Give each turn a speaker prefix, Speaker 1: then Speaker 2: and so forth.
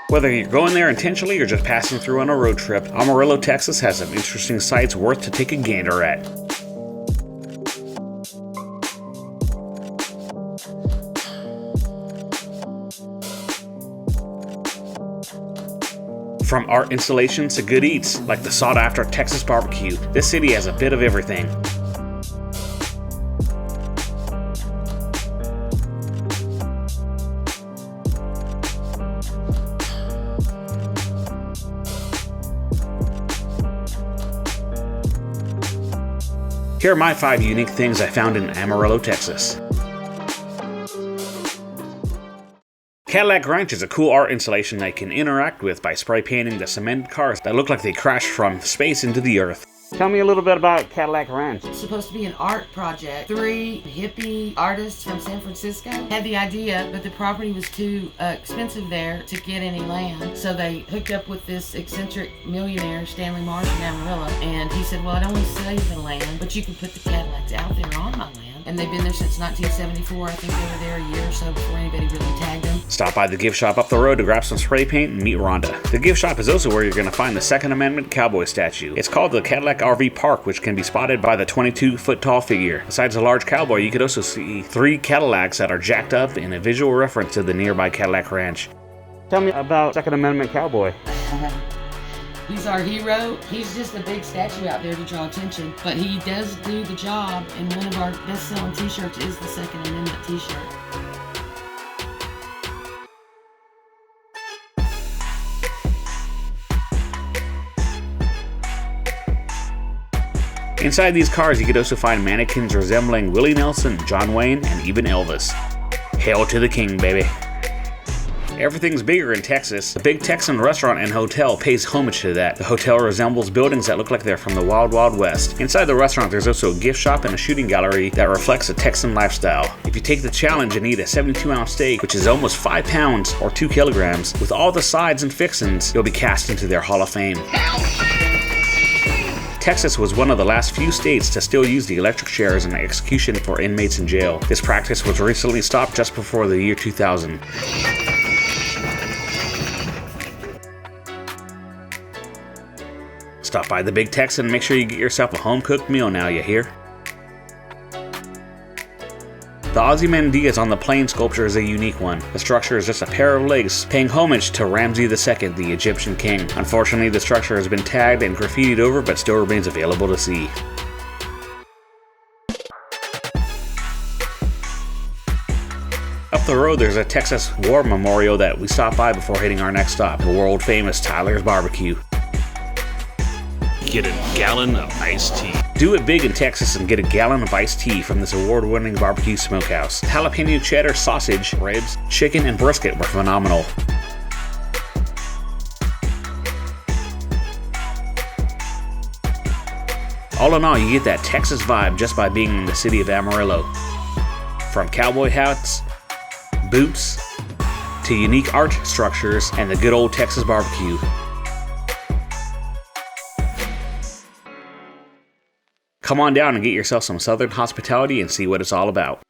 Speaker 1: Whether you're going there intentionally or just passing through on a road trip, Amarillo, Texas has some interesting sights worth to take a gander at. From art installations to good eats, like the sought-after Texas barbecue, this city has a bit of everything. Here are my 5 unique things I found in Amarillo, Texas. Cadillac Ranch is a cool art installation that you can interact with by spray painting the cement cars that look like they crashed from space into the earth. Tell me a little bit about Cadillac Ranch.
Speaker 2: It's supposed to be an art project. 3 hippie artists from San Francisco had the idea, but the property was too expensive there to get any land. So they hooked up with this eccentric millionaire, Stanley Marsh in Amarillo, and he said, well, I don't want to sell you the land, but you can put the Cadillacs out there on my land. And they've been there since 1974. I think they were there a year or so before anybody really tagged them.
Speaker 1: Stop by the gift shop up the road to grab some spray paint and meet Rhonda. The gift shop is also where you're going to find the Second Amendment cowboy statue. It's called the Cadillac RV Park, which can be spotted by the 22-foot-tall figure. Besides a large cowboy, you could also see 3 Cadillacs that are jacked up in a visual reference to the nearby Cadillac Ranch. Tell me about Second Amendment cowboy.
Speaker 2: He's our hero. He's just a big statue out there to draw attention, but he does do the job, and one of our best-selling t-shirts is the Second Amendment t-shirt.
Speaker 1: Inside these cars, you could also find mannequins resembling Willie Nelson, John Wayne, and even Elvis. Hail to the king, baby. Everything's bigger in Texas. The big Texan restaurant and hotel pays homage to that. The hotel resembles buildings that look like they're from the Wild Wild West. Inside the restaurant, there's also a gift shop and a shooting gallery that reflects a Texan lifestyle. If you take the challenge and eat a 72-ounce steak, which is almost 5 pounds or 2 kilograms, with all the sides and fixins, you'll be cast into their Hall of Fame. Texas was one of the last few states to still use the electric chair as an execution for inmates in jail. This practice was recently stopped just before the year 2000. Stop by the Big Texan and make sure you get yourself a home-cooked meal now, you hear? The Ozymandias on the plane sculpture is a unique one. The structure is just a pair of legs paying homage to Ramses II, the Egyptian king. Unfortunately, the structure has been tagged and graffitied over, but still remains available to see. Up the road, there's a Texas War Memorial that we stopped by before hitting our next stop, the world-famous Tyler's Barbecue. Get a gallon of iced tea. Do it big in Texas and get a gallon of iced tea from this award-winning barbecue smokehouse. Jalapeno cheddar sausage, ribs, chicken, and brisket were phenomenal. All in all, you get that Texas vibe just by being in the city of Amarillo. From cowboy hats, boots, to unique art structures and the good old Texas barbecue. Come on down and get yourself some Southern hospitality and see what it's all about.